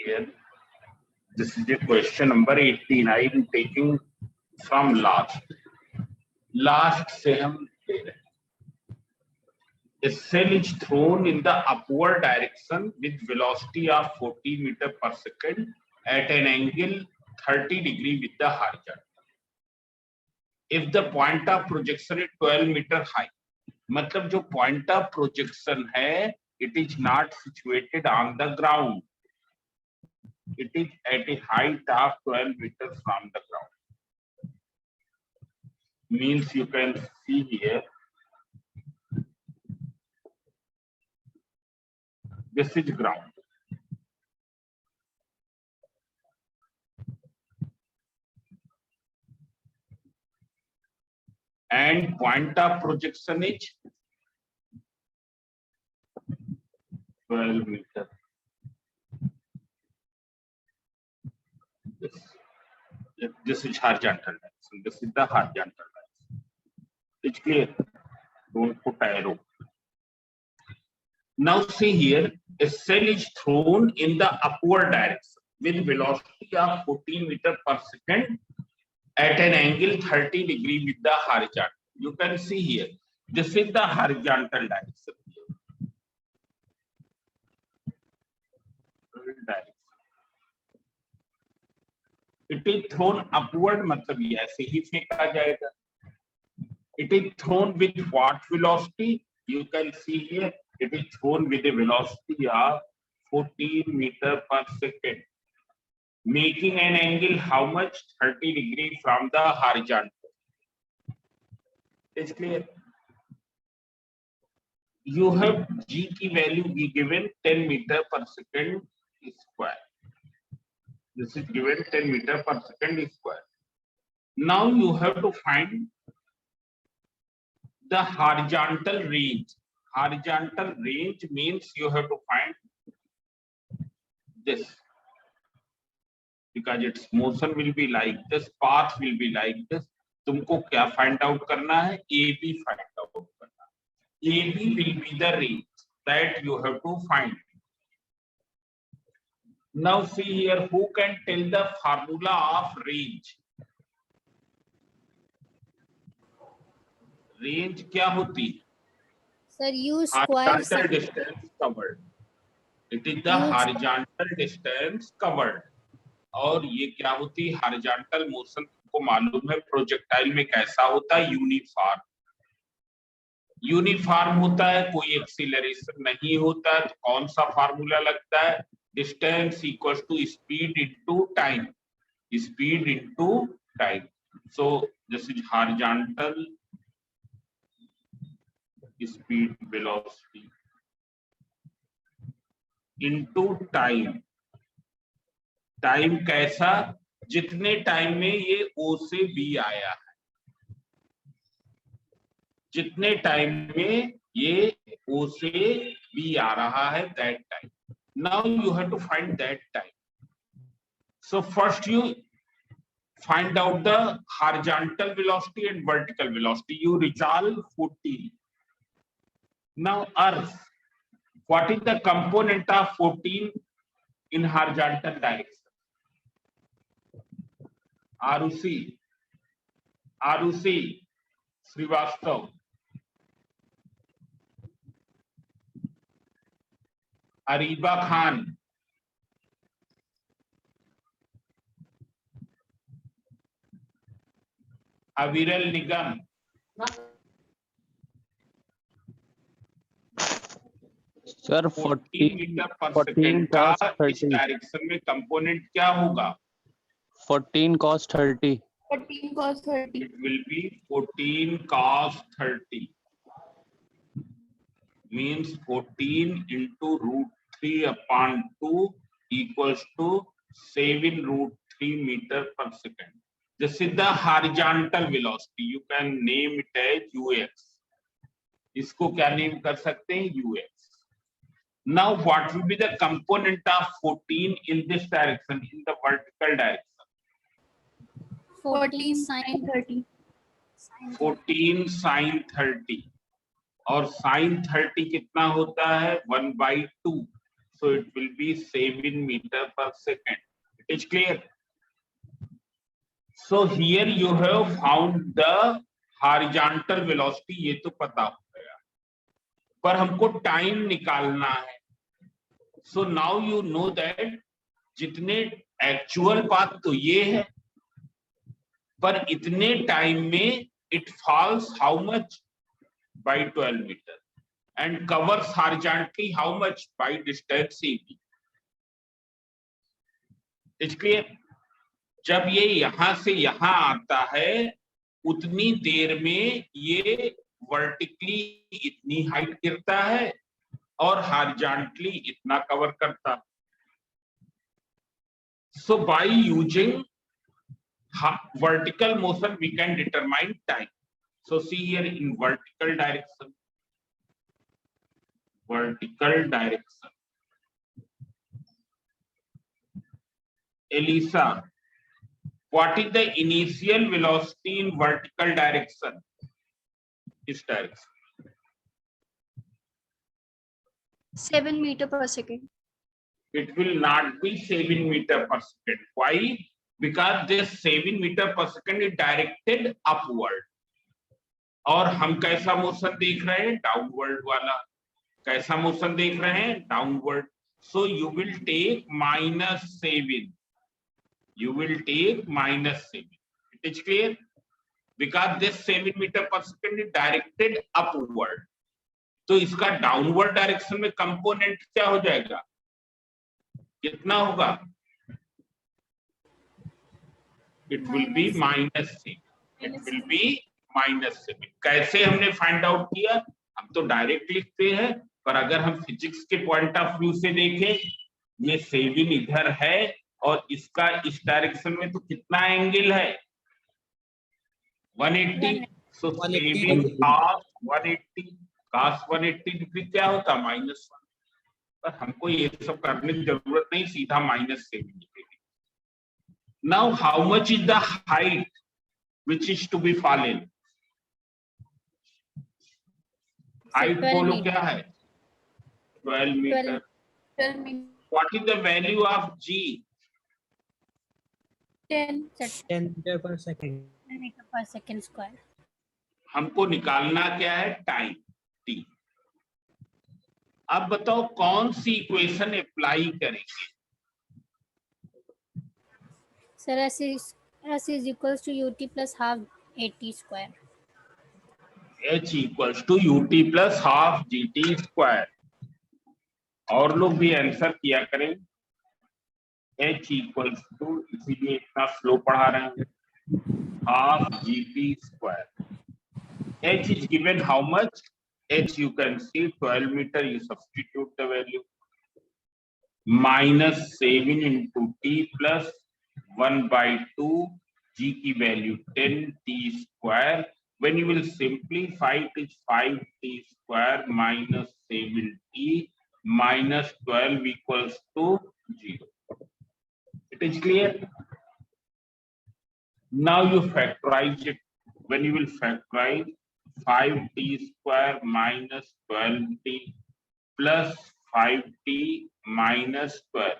here. This is the question number 18. I am taking from last. Last से हम ले रहे हैं. A cell is thrown in the upward direction with velocity of 40 meter per second at an angle 30 degree with the horizontal. If the point of projection is 12 meter high, मतलब जो point of projection है, it is not situated on the ground. It is at a height of 12 meters from the ground. Means you can see here. This is ground. And point of projection is 12 meters. This is horizontal direction. This is the horizontal direction. It's clear. Don't put arrow. Now see here, a cell is thrown in the upward direction with velocity of 14 meter per second at an angle 30 degree with the horizontal. You can see here, this is the horizontal direction. It is thrown upward, मतलब ये ऐसे ही फेंका जाएगा. It is thrown with what velocity? You can see here, it is thrown with a velocity of 14 meter per second, making an angle how much? 30 degree from the horizontal. It's clear. You have G की value be given 10 meter per second square. This is given 10 meter per second square. Now you have to find the horizontal range. Horizontal range means you have to find this, because its motion will be like this, path will be like this. तुमको क्या find out करना है? AB find out करना है. AB will be the range that you have to find. Now see here, who can tell the formula of range? Range क्या होती है? Sir, U square. Horizontal distance covered. It is the horizontal distance covered. और ये क्या होती है? Horizontal motion को मालूम है प्रोजेक्टाइल में कैसा होता है? यूनिफॉर्म. यूनिफॉर्म होता है, कोई एक्सीलरेशन नहीं होता है, तो कौन सा फार्मूला लगता है? Distance equals to speed into time. Speed into time. So this is horizontal speed velocity into time. Time कैसा? जितने टाइम में ये O से B आया है, जितने टाइम में ये O से B आ रहा है, that time. Now you have to find that time. So first you find out the horizontal velocity and vertical velocity. You resolve 14. Now Earth, what is the component of 14 in horizontal direction? Arusi, Srivastav, Ariba Khan, Aviral Nigam. Sir 14 meter पर second का इस direction में component क्या होगा? 14 cos 30. 14 cos 30. It will be 14 cos 30. Means 14 into root 3 upon 2 equals to 7 root 3 meter per second. This is the horizontal velocity. You can name it as UX. इसको क्या name कर सकते हैं? UX. Now what will be the component of 14 in this direction, in the vertical direction? 14 sin 30. 14 sin 30. और sin 30 कितना होता है? 1/2. so it will be 7 meter per second. It is clear? So here you have found the horizontal velocity, ये तो पता हो गया, पर हमको टाइम निकालना है. So now you know that जितने एक्चुअल पाथ तो ये है, पर इतने टाइम में it falls how much? By 12 meter and covers horizontally how much? By distance AB. It's clear? जब ये यहां से यहां आता है उतनी देर में ये वर्टिकली इतनी हाइट गिरता है और हॉरिजॉन्टली इतना कवर करता है. So by using vertical motion we can determine time. So see here in vertical direction. Elisa, what is the initial velocity in vertical direction? This direction. 7 meter per second. It will not be 7 meter per second. Why? Because this 7 meter per second is directed upward. और हम कैसा motion देख रहे हैं? Downward वाला. कैसा motion देख रहे हैं? Downward. So you will take -7. You will take -7. It is clear? Because this 7 meter per second is directed upward. तो इसका डाउनवर्ड डायरेक्शन में कंपोनेंट क्या हो जाएगा? कितना होगा? It will be -7. It will be -7. कैसे हमने फाइंड आउट किया? हम तो डायरेक्ट लिखते हैं, पर अगर हम फिजिक्स के पॉइंट ऑफ व्यू से देखें, ये 7 इधर है और इसका इस डायरेक्शन में तो कितना एंगल है? 180. सो 7 cos 180 cos 180 डिग्री क्या होता? -1. पर हमको ये सब करने की जरूरत नहीं, सीधा -7 degree. Now how much is the height which is to be fallen? Height बोलो क्या है? 12 meter. 12 meter. What is the value of G? 10 meter per second. meter per second square. हमको निकालना क्या है? Time T. अब बताओ कौन सी इक्वेशन अप्लाई करेंगे? Sir, S is equals to UT plus half AT square. H equals to UT plus half GT square. और लोग भी आंसर किया करें. H equals to, इसीलिए इतना स्लो पढ़ा रहे हैं, half GT square. H is given how much? H you can see 12 meter, you substitute the value. -7 into T plus 1/2, G की value 10T square. When you will simplify it, is 5T square minus 7T minus 12 equals to 0. It is clear? Now you factorize it. When you will factorize 5T square minus 12T plus 5T minus 12.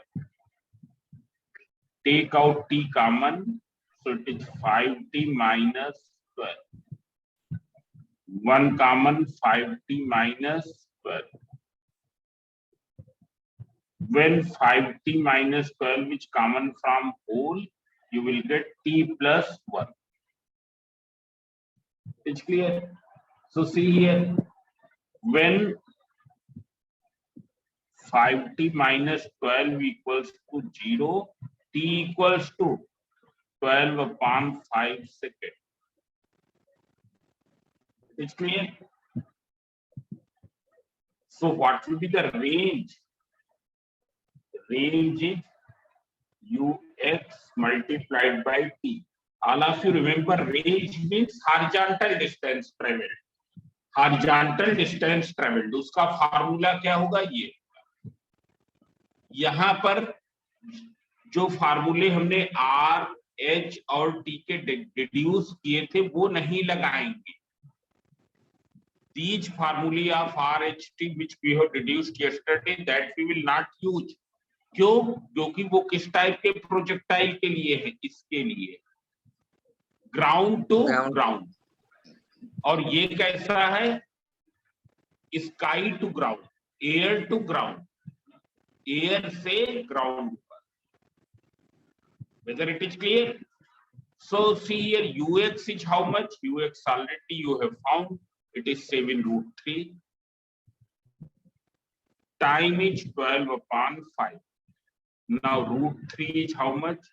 Take out T common, so it is 5T minus 12. 1 common, 5T minus 12. When 5T minus 12 is common from whole, you will get T plus 1. It's clear? So see here, when 5T minus 12 equals to 0, T equals to 12/5 second. It's clear? So what will be the range? The range is Ux multiplied by T. All of you remember range means horizontal distance traveled. Horizontal distance traveled. उसका formula क्या होगा? ये यहाँ पर जो फार्मूले हमने R, H और T के डिड्यूस किए थे वो नहीं लगाएंगे. these formula of RHT which we have deduced yesterday, that we will not use. क्यों? क्योंकि वो किस टाइप के प्रोजेक्टाइल के लिए है? इसके लिए ग्राउंड टू ग्राउंड, और ये कैसा है? Sky to ground, air to ground, air से ग्राउंड पर. Whether it is clear? So see here, ux is how much? Ux already you have found, it is 7√3. Time is 12/5. Now √3 is how much?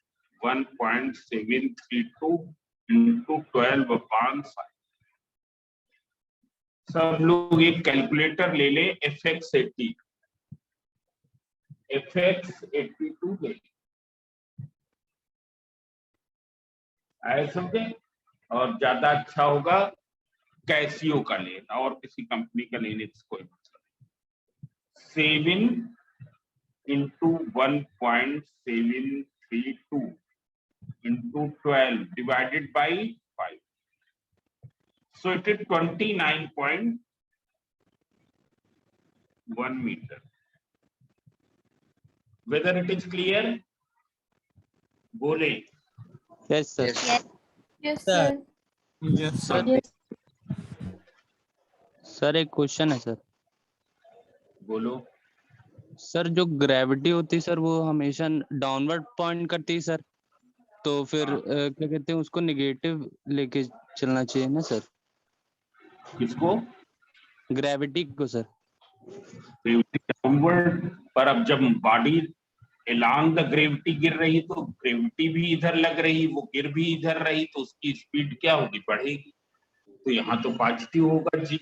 1.732 into 12/5. सब लोग एक calculator ले ले, FX80, FX82 ले ऐसे, और ज्यादा अच्छा होगा कैसियो का लेना, और किसी कंपनी का लेने से कोई मतलब नहीं. 7 into 1.732 into 12 divided by 5. So it is 29.1 meter. Whether it is clear? बोले. Yes, sir. Yes, Sir. sir. Yes, sir. Sir एक क्वेश्चन है सर. बोलो. सर जो ग्रेविटी होती है सर वो हमेशा डाउनवर्ड पॉइंट करती है सर, तो फिर क्या कहते हैं उसको निगेटिव लेके चलना चाहिए ना सर? किसको? ग्रेविटी को सर. डाउनवर्ड, पर अब जब बॉडी along the ग्रेविटी गिर रही तो ग्रेविटी भी इधर लग रही, वो गिर भी इधर रही, तो उसकी स्पीड क्या होगी? बढ़ेगी. तो यहाँ तो पॉजिटिव होगा जी.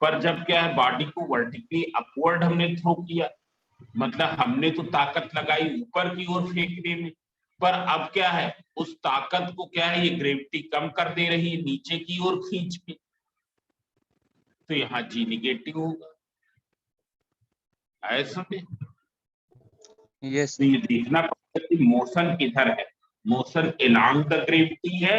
पर जब क्या है, बॉडी को वर्टिकली अपवर्ड हमने थ्रो किया, मतलब हमने तो ताकत लगाई ऊपर की ओर फेंकने में, पर अब क्या है, उस ताकत को क्या है, ये ग्रेविटी कम कर दे रही है नीचे की ओर खींच के, तो यहाँ जी निगेटिव होगा. ऐसा में यस. तो ये देखना पड़ेगा कि मोशन किधर है, मोशन along द ग्रेविटी है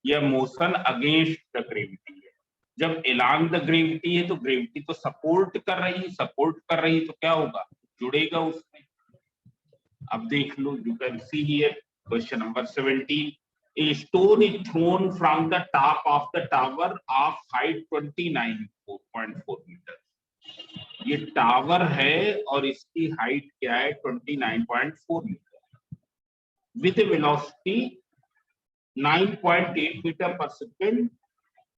या मोशन अगेंस्ट द ग्रेविटी है. जब along द ग्रेविटी है तो ग्रेविटी तो सपोर्ट कर रही है, तो क्या होगा? जुड़ेगा उसमें. अब देख लो, you can see here question number 17. A stone is thrown from the top of the tower of height 29.4 meter. ये टावर है और इसकी हाइट क्या है? 29.4 मीटर. विद वेलोसिटी 9.8 मीटर पर second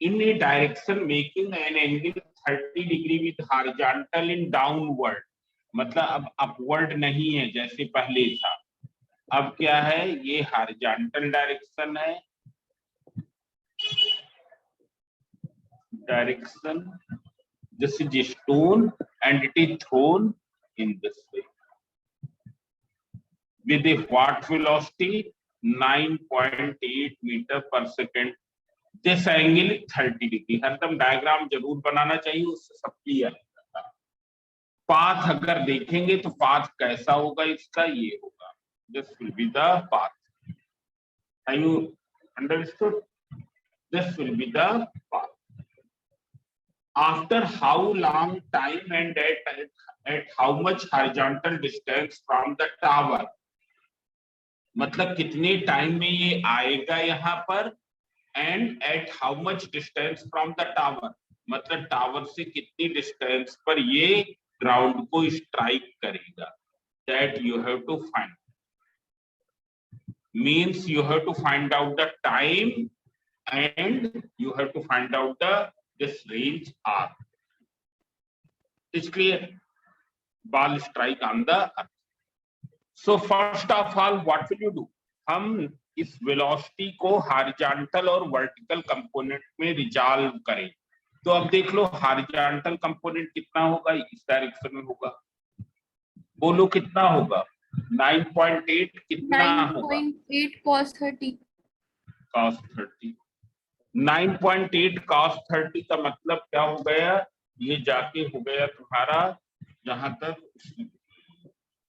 in a direction making an angle 30 degree with horizontal in downward. मतलब अब upward नहीं है जैसे पहले था, अब क्या है, ये हॉरिजॉन्टल डायरेक्शन है. Direction, this is a stone and it is thrown in this way with a what velocity? 9.8 meter per second. This angle is 30 degree. हरदम डायग्राम जरूर बनाना चाहिए, उससे सब क्लियर होगा. पाथ अगर देखेंगे तो पाथ कैसा होगा इसका? ये होगा. This will be the path. Have you understood? This will be the path. After how long time and at how much horizontal distance from the tower? मतलब कितने टाइम में ये आएगा यहाँ पर, and at how much distance from the tower? मतलब tower से कितनी डिस्टेंस पर ये ग्राउंड को स्ट्राइक करेगा. That you have to find. Means you have to find out the time and you have to find out the this range R. It's clear? Ball strike on the earth. So first of all, what will you do? हम इस velocity को horizontal और vertical component में resolve करें. तो अब देख लो, horizontal component कितना होगा? इस डायरेक्शन में होगा. बोलो कितना होगा? 9.8 कितना होगा? 9.8 cos 30. cos 30. 9.8 cos 30 का मतलब क्या हो गया? ये जाके हो गया तुम्हारा जहां तक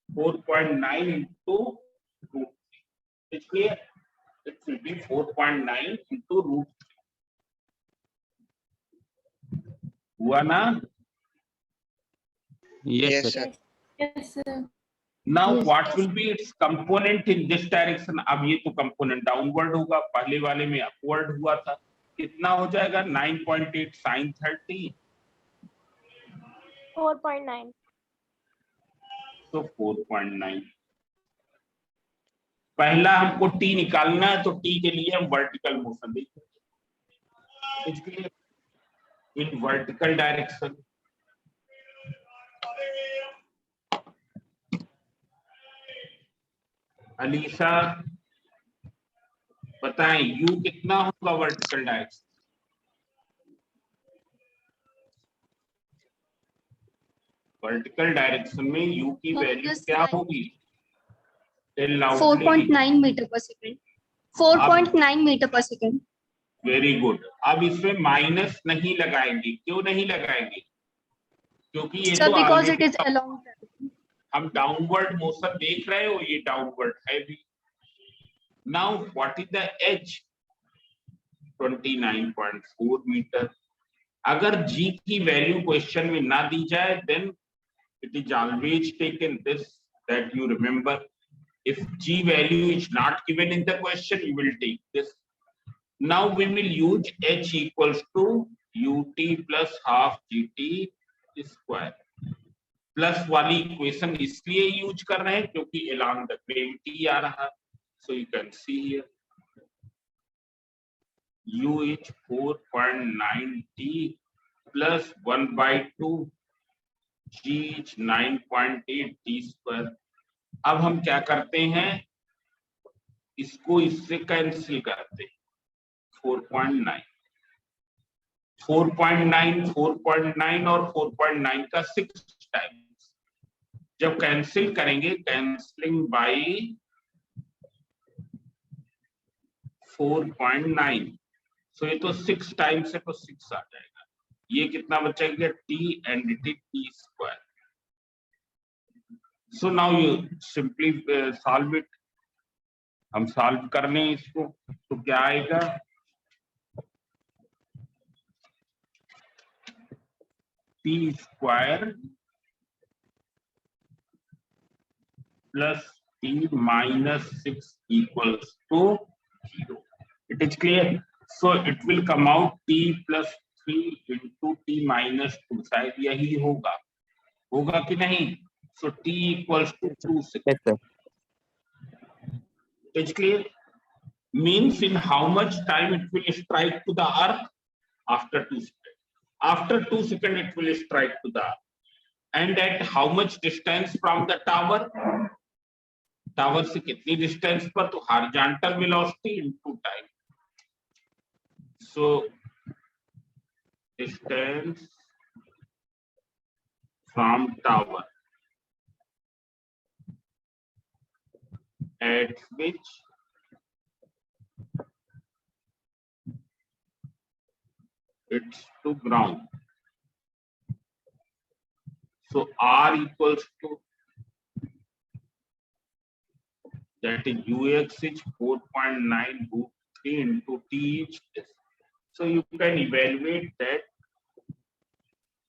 4.9 into root 3. It's clear? It will be 4.9 into root 3. हुआ ना? Yes sir. Yes, sir. Now Yes. what will be its component in this direction? अब ये तो component downward होगा, पहले वाले में upward हुआ था। कितना हो जाएगा? 9.8 sin 30, 4.9. तो 4.9। पहला हमको t निकालना है, तो t के लिए हम वर्टिकल मोशन देखेंगे। इसके इन वर्टिकल डायरेक्शन अलीशा बताएं u कितना होगा वर्टिकल डायरेक्शन? वर्टिकल डायरेक्शन में u की वैल्यू क्या होगी? 4.9 मीटर पर सेकंड। 4.9 मीटर पर सेकंड। Very good. अब इसमें माइनस नहीं लगाएंगे। क्यों नहीं लगाएंगे? क्योंकि ये सर तो because it already is along. हम डाउनवर्ड मोशन देख रहे हो, ये डाउनवर्ड है भी। Now what is the H? 29.4 meter. अगर g की वैल्यू क्वेश्चन में ना दी जाए, then it is always taken this, that you remember. If g value is not given in the question, you will take this. Now we will use h equals to ut plus half gt square. Plus वाली equation इसलिए use कर रहे हैं क्योंकि along the gravity आ रहा है। So you can see here u is 4.9 t plus 1/2 g is 9.8 t square। अब हम क्या करते हैं, इसको इससे कैंसिल करते हैं। 4.9 और 4.9 का 6 टाइम्स जब कैंसिल करेंगे, कैंसलिंग बाय 4.9, सो ये तो 6 टाइम्स है, तो 6 आ जाएगा। ये कितना बचेगा? t and it is t square। So now you simply solve it। हम सॉल्व कर लें इसको, तो क्या आएगा? t square plus t minus 6 equals to 0। It is clear? So it will come out t plus 3 into t minus 2। शायद यही होगा, होगा कि नहीं? So t equals to 2 seconds। Yes sir. It is clear? Means in how much time it will strike to the earth? After 2 seconds। After 2 seconds it will strike to the earth। And at how much distance from the tower? Tower से कितनी distance पर? तो horizontal velocity into time. So distance from tower at which it's to ground. So r equals to, that is ux is 4.9 root 3 into t is this। So you can evaluate that,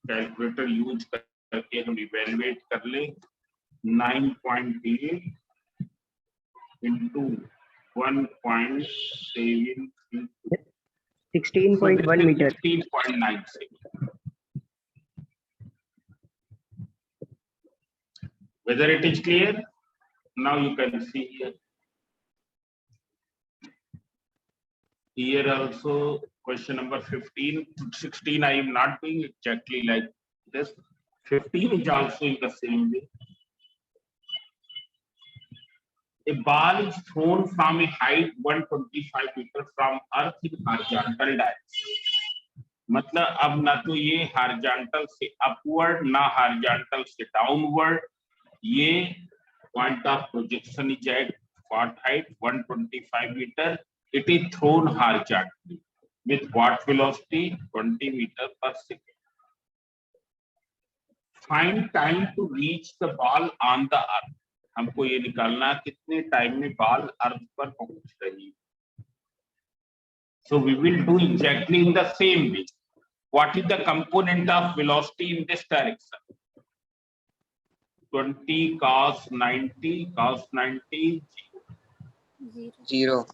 calculator use करके हम evaluate कर ले। 9.8 into 1.7 16.1 meter। 16.96। Whether it is clear? Now you can see here. Here also question number 15 to 16 I am not doing exactly like this. 15 is also in the same way. A ball is thrown from a height 125 meters from earth in horizontal direction। मतलब अब ना तो ये horizontal से upward, ना horizontal से downward. ये point of projection is at what height? 125 meter। It is thrown horizontally with what velocity? 20 meter per second। Find time to reach the ball on the earth। हमको ये निकालना कितने time में ball अर्थ पर पहुंच रही है। So we will do exactly in the same way। What is the component of velocity in this direction? 20 cos 90, cos 90, 0.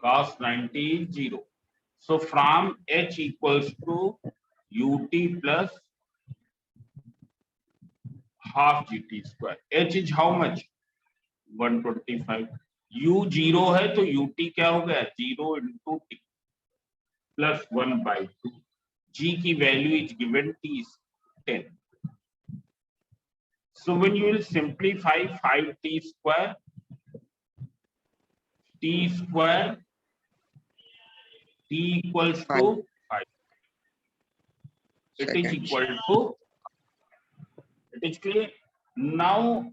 cos 90, 0. So from h equals to ut plus half gt square. h is how much? 125. u 0 है तो ut क्या हो गया? 0 into t plus 1/2. g की value is given, t is 10. So when you will simplify 5t square, t square, t equals to 5. It is equal to, it is clear. Now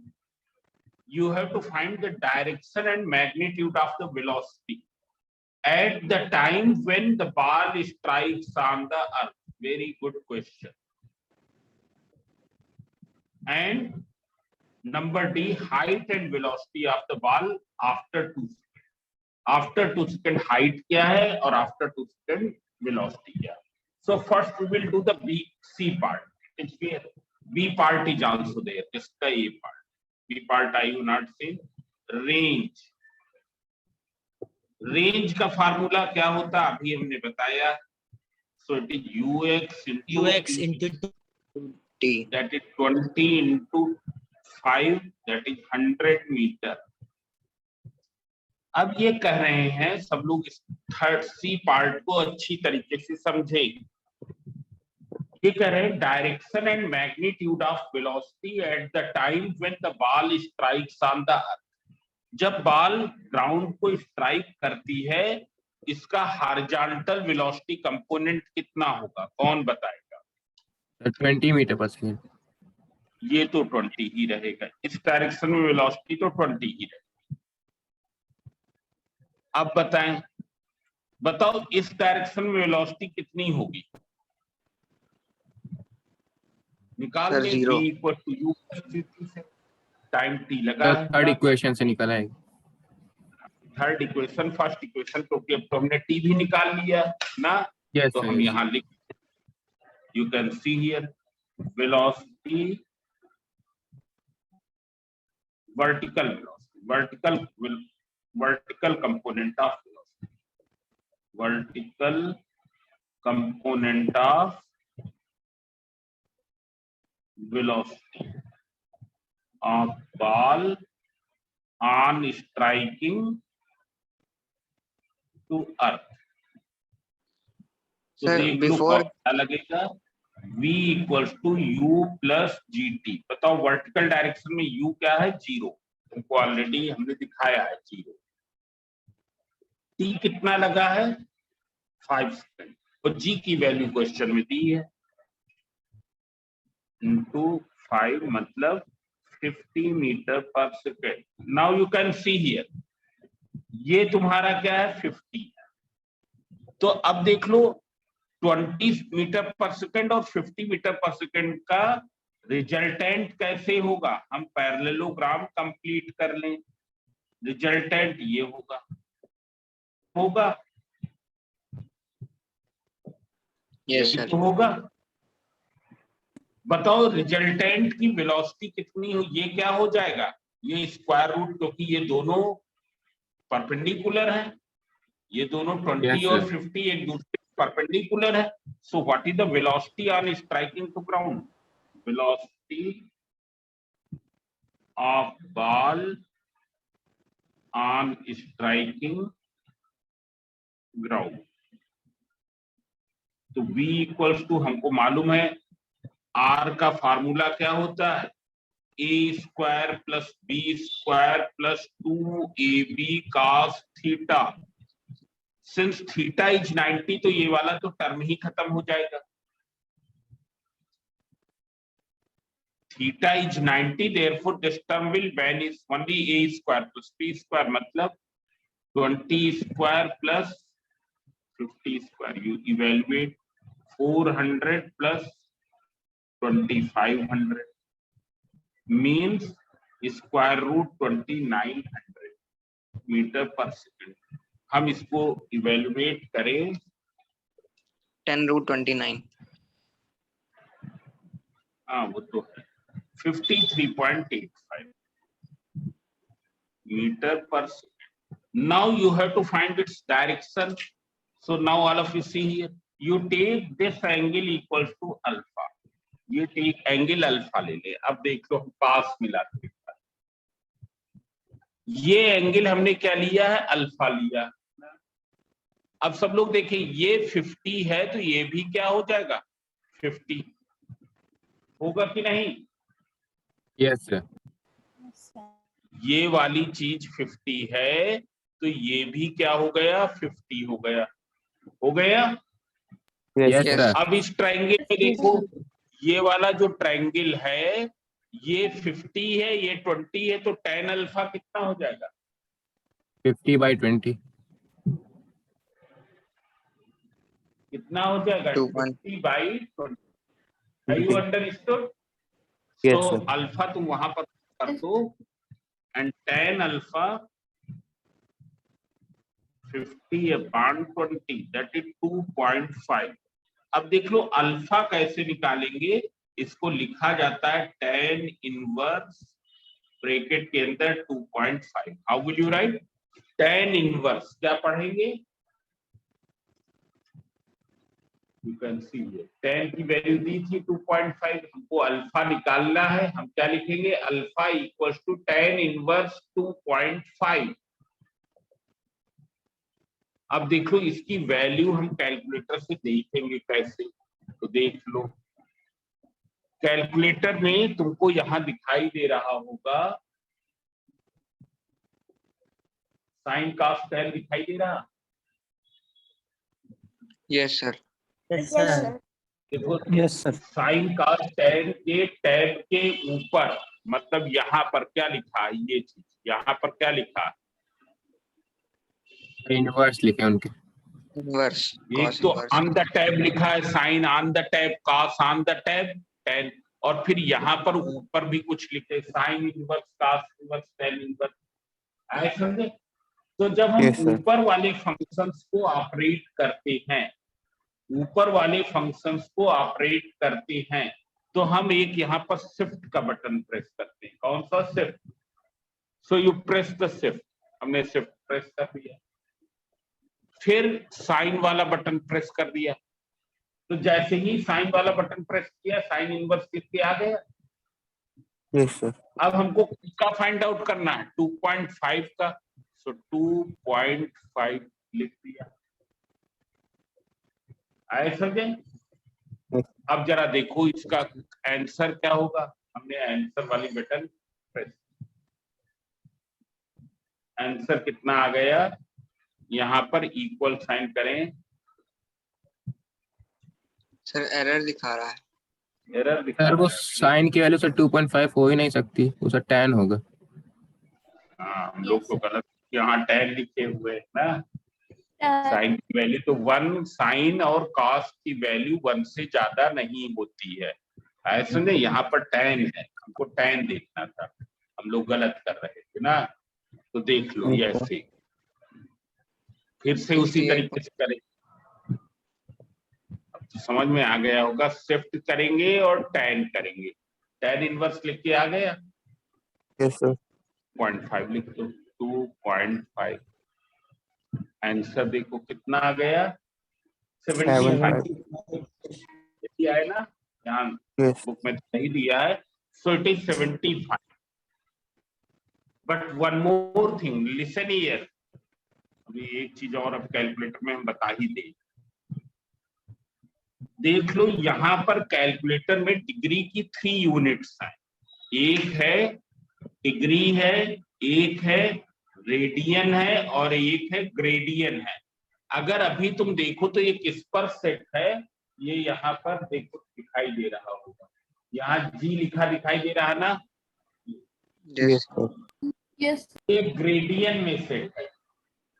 you have to find the direction and magnitude of the velocity at the time when the ball strikes on the earth. Very good question. And number D, height and velocity of the ball after 2 seconds. After 2 seconds height क्या है और after 2 seconds velocity क्या है. So first we will do the B, C part. It's clear. B part is also there. इसका A part. B part I have not seen. Range. Range का formula क्या होता है अभी हमने बताया. So it is ux into T. that is 20 into 5, that is 100 meter. अब ये कह रहे हैं सब लोग इस थर्ड सी पार्ट को अच्छी तरीके से समझे. ये कह रहे हैं direction and magnitude of velocity at the time when the ball strikes on the earth. जब बॉल ग्राउंड को स्ट्राइक करती है इसका हॉरिजॉन्टल वेलोसिटी कंपोनेंट कितना होगा? कौन बताएगा? 20 मीटर पर सेकेंड. ये तो 20 ही रहेगा. इस डायरेक्शन में वेलोसिटी तो 20 ही रहेगी. अब बताएं, बताओ इस डायरेक्शन में वेलोसिटी कितनी होगी? निकाल सर, लें. 0. v equal to u plus gt से टाइम t लगा है. थर्ड इक्वेशन से निकला है. थर्ड इक्वेशन, फर्स्ट इक्वेशन क्योंकि अब तो हमने t भी निकाल लिया ना. Yes, तो sir. हम यहाँ लिख, you can see here velocity, vertical velocity, vertical component of velocity, vertical component of velocity of ball on striking to earth. तो Sir, देख लो before- क्या लगेगा. v equals to u plus gt. बताओ vertical direction में u क्या है? 0. तुमको already हमने दिखाया है 0. t कितना लगा है? 5 सेकंड. और g की वैल्यू क्वेश्चन में दी है. into 5 मतलब 50 मीटर पर second. Now you can see here ये तुम्हारा क्या है? 50. तो अब देख लो 20 मीटर पर सेकेंड और 50 मीटर पर सेकेंड का रिजल्टेंट कैसे होगा? हम पैरेललोग्राम कंप्लीट कर लें. रिजल्टेंट ये होगा Yes, ये sir. तो होगा. बताओ रिजल्टेंट की वेलोसिटी कितनी हो? ये क्या हो जाएगा? ये स्क्वायर रूट, क्योंकि ये दोनों परपेंडिकुलर हैं. ये दोनों 20 Yes, और sir. 50 एक दूसरे परपेंडिकुलर है. So what is the velocity on striking to ground? Velocity of ball on striking ground. तो v इक्वल्स टू हमको मालूम है r का फार्मूला क्या होता है? a square plus b square plus 2ab cos theta. Since theta is 90 तो ये वाला तो टर्म ही खत्म हो जाएगा. Theta is 90, therefore this term will vanish. Only a square plus b square मतलब 20 square plus 50 square. You evaluate 400 plus 2500 means square root 2900 meter पर second. हम इसको इवेल्युएट करें 10√29. हाँ वो तो है 53.85 meter per second. Now you have to find its direction. So now all of you see here, you take this angle equals to alpha. ये take angle alpha ले ले. अब देख लो हम पास मिलाते हैं. ये एंगल हमने क्या लिया है? अल्फा लिया. अब सब लोग देखें, ये 50 है तो ये भी क्या हो जाएगा? 50 होगा कि नहीं? Yes sir. ये वाली चीज 50 है तो ये भी क्या हो गया? 50 हो गया. हो गया? Yes Yes. सर। अब इस ट्रायंगल में देखो, ये वाला जो ट्रायंगल है ये 50 है, ये 20 है, तो tan अल्फा कितना हो जाएगा? 50/20। कितना हो जाएगा? 50/20. Are you understood? Yes, So sir. Alpha तुम वहां पर कर दो and tan alpha 50/20 that is 2.5. अब देख लो अल्फा कैसे निकालेंगे. इसको लिखा जाता है tan इनवर्स ब्रैकेट के अंदर 2.5. How will you write tan inverse? क्या पढ़ेंगे? यू कैन सी tan की वैल्यू दी थी 2.5. हमको अल्फा निकालना है. हम क्या लिखेंगे? Alpha equals to tan inverse 2.5. अब देख लो इसकी वैल्यू हम कैलकुलेटर से देखेंगे कैसे. तो देख लो कैलकुलेटर में तुमको यहां दिखाई दे रहा होगा साइन कॉस टैन दिखाई दे रहा. Yes, sir. Yes, sir. देखो yes sir. Sine cos tan के टैब के ऊपर मतलब यहाँ पर क्या लिखा है? ये चीज यहाँ पर क्या लिखा है? इनवर्स लिखे उनके। Inverse. एक Cos तो inverse. ऑन द टैब लिखा है sine on the tab, cos on the tab, tan, और फिर यहाँ पर ऊपर भी कुछ लिखे sine inverse, cos inverse, tan inverse. आए समझे? तो जब हम Yes, sir. ऊपर वाले फंक्शंस को ऑपरेट करते हैं, ऊपर वाले फंक्शंस को ऑपरेट करते हैं तो हम एक यहाँ पर शिफ्ट का बटन प्रेस करते हैं. कौन सा? Shift. So you press the shift. हमने शिफ्ट प्रेस कर दिया, फिर साइन वाला बटन प्रेस कर दिया. तो जैसे ही साइन वाला बटन प्रेस किया साइन इनवर्स किसके आ गया? Yes sir. अब हमको किसका फाइंड आउट करना है? 2.5 का. सो 2.5 लिख दिया. आए समझे? अब जरा देखो इसका आंसर क्या होगा. हमने आंसर वाली बटन प्रेस, आंसर कितना आ गया? यहाँ पर इक्वल साइन करें. Sir, error दिखा रहा है. एरर दिखा सर वो रहा है. साइन की वैल्यू सर 2.5 हो ही नहीं सकती, उसका tan होगा। हाँ, हम लोग तो गलत यहाँ tan लिखे हुए हैं ना. Uh, साइन की वैल्यू तो 1, साइन और कॉस की वैल्यू 1 से ज्यादा नहीं होती है. ऐसे नहीं, यहाँ पर tan है, हमको tan देखना था, हम लोग गलत कर रहे थे ना. तो देख लो ये ऐसे फिर से उसी तरीके से करें. अब तो समझ में आ गया होगा. शिफ्ट करेंगे और tan करेंगे. tan इनवर्स लिख के आ गया. Yes sir. 0.5 लिख दो. 2.5. आंसर देखो कितना आ गया? 75. ये है ना, यहाँ बुक में नहीं दिया है. So it is 75. But one more thing, listen here. अभी एक चीज और अब कैलकुलेटर में हम बता ही दे. देख लो यहाँ पर कैलकुलेटर में डिग्री की 3 यूनिट्स हैं. एक है डिग्री है, एक है रेडियन है और एक है ग्रेडियन है. अगर अभी तुम देखो तो ये किस पर सेट है? ये यहाँ पर देखो दिखाई दे रहा होगा. यहाँ जी लिखा दिखाई दे रहा है ना. Yes. Yes. ये ग्रेडियन में सेट है.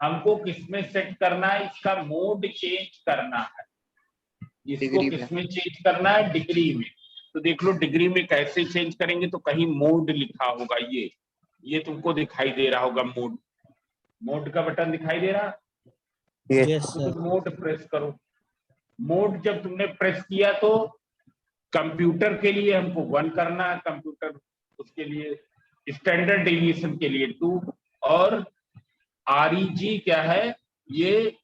हमको किस में सेट करना है? इसका मोड चेंज करना है. इसको डिग्री में. किस में चेंज करना है? डिग्री में. तो देख लो डिग्री में कैसे चेंज करेंगे. तो कहीं मोड लिखा होगा, ये तुमको दिखाई दे रहा होगा. मोड, मोड का बटन दिखाई दे रहा. Yes sir. मोड प्रेस करो. मोड जब तुमने प्रेस किया तो कंप्यूटर के लिए हमको 1 करना है, कंप्यूटर उसके लिए स्टैंडर्ड डेविएशन के लिए 2, और REG क्या है ये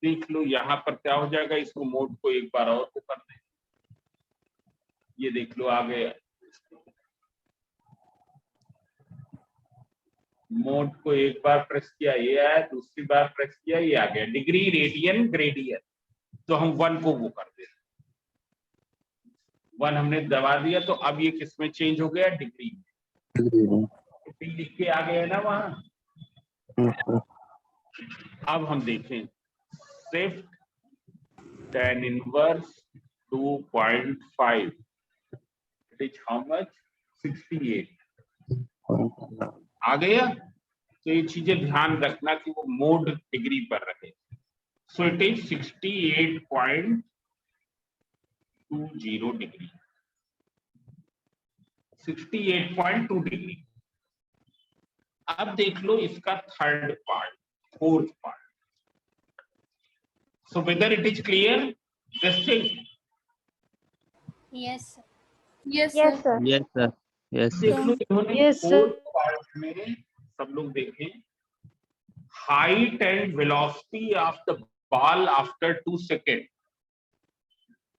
देख लो। यहां पर क्या हो जाएगा, इसको मोड को एक बार और को कर दें, ये देख लो आ गया। मोड को एक बार प्रेस किया ये आया, दूसरी बार प्रेस किया ये आ गया। डिग्री, रेडियन, ग्रेडियन, तो हम 1 को वो कर देते, 1 हमने दबा दिया तो अब ये किस में चेंज हो गया, डिग्री में। डिग्री लिख के आ गया ना वहां। अब हम देखें shift tan inverse 2.5, it is how much, 68 आ गया। तो ये चीजें ध्यान रखना कि वो मोड डिग्री पर रहे। So it is 68.20 degree, 68.2 degree. अब देख लो इसका third part, fourth part. So whether it is clear this thing? Yes, sir. Yes, Yes, sir. sir. Yes sir, yes देख सर। लो इन्होंने Yes, sir. फोर्थ पार्ट में सब लोग देखें, height and velocity of the ball after 2 second.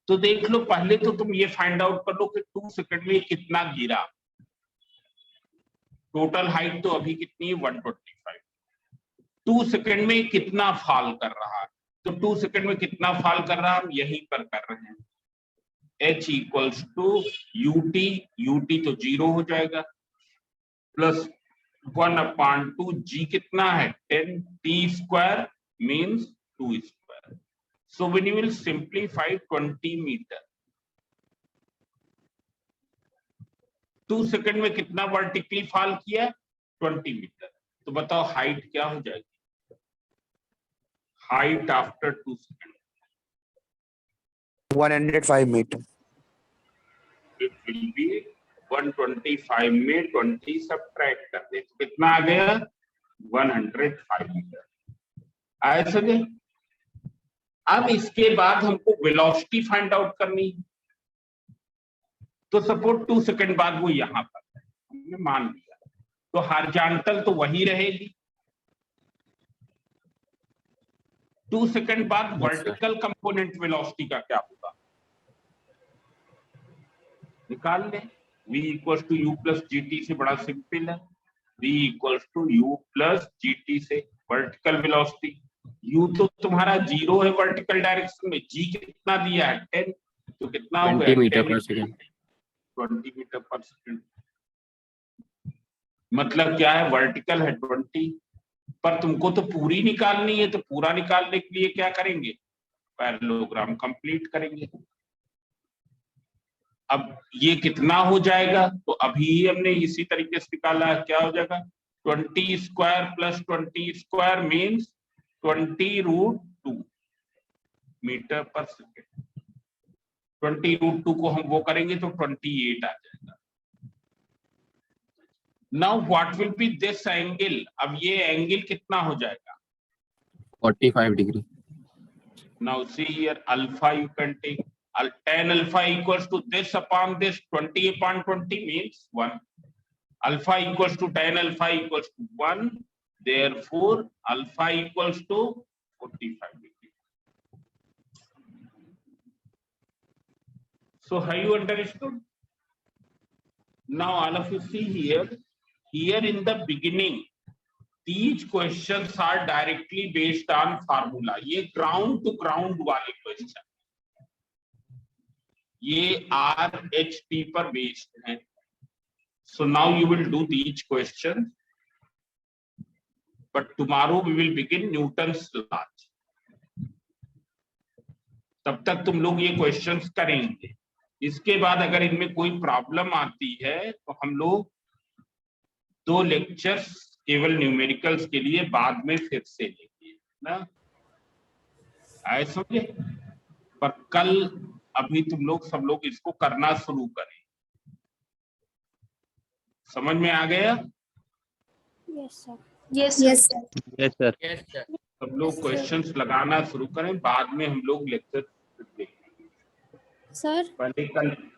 तो देख लो पहले तो तुम ये फाइंड आउट कर लो कि 2 सेकेंड में कितना गिरा। टोटल हाइट तो अभी कितनी है, 125। 2 सेकेंड में कितना फॉल कर रहा है, तो 2 सेकेंड में कितना फॉल कर रहा है हम यहीं पर कर रहे हैं। H equals to UT, UT तो 0 हो जाएगा, प्लस 1/2 G कितना है 10, T square means 2 square. So when you will simplify 20 meter, 2 second में कितना वर्टिकली फॉल किया 20 मीटर। तो बताओ हाइट क्या हो जाएगी, height after 2 second 105 meter. It will be 125 में 20 सब्ट्रैक्ट कर दे तो कितना आ गया 105 मीटर। आया समझे? अब इसके बाद हमको वेलोसिटी फाइंड आउट करनी है। तो सपोज 2 सेकेंड बाद वो यहां पर है, हमने मान लिया, तो हॉरिजॉन्टल तो वही रहेगी। 2 सेकेंड बाद वर्टिकल कंपोनेंट वेलोसिटी का क्या होगा निकाल ले। v equals to U plus GT से बड़ा सिंपल है, v equals to U plus GT से वर्टिकल वेलोसिटी। u तो तुम्हारा 0 है वर्टिकल डायरेक्शन में, g कितना दिया है 10, तो कितना हो गया 20 मीटर पर सेकंड। 20 मीटर पर सेकंड। मतलब क्या है, वर्टिकल है 20, पर तुमको तो पूरी निकालनी है, तो पूरा निकालने के लिए क्या करेंगे, पैरेललोग्राम कंप्लीट करेंगे। अब ये कितना हो जाएगा, तो अभी हमने इसी तरीके से निकाला है, क्या हो जाएगा 20 square plus 20 square means 20√2 meter पर सेकेंड। 20√2 को हम वो करेंगे तो 28 आ जाएगा। Now what will be this angle, अब ये एंगल कितना हो जाएगा 45 degree. Now see here alpha you can take, tan alpha equals to this upon this, 20 upon 20 means 1. Alpha equals to tan alpha equals to 1, therefore alpha equals to 45 degree. So have you understood? Now all of you see here in the beginning these questions are directly based on formula. ये ground to ground वाले question, ये RHT पर based है। So now you will do these questions, but tomorrow we will begin Newton's laws. तब तक तुम लोग ये क्वेश्चंस करेंगे। इसके बाद अगर इनमें कोई प्रॉब्लम आती है तो हम लोग 2 लेक्चर्स केवल न्यूमेरिकल्स के लिए बाद में फिर से लेंगे ना, आए समझे? पर कल अभी तुम लोग सब लोग इसको करना शुरू करें। समझ में आ गया? Yes, sir. Yes, Yes, sir. sir. Yes sir. Yes sir. सब लोग क्वेश्चंस लगाना शुरू करें, बाद में हम लोग लेक्चर सर पहले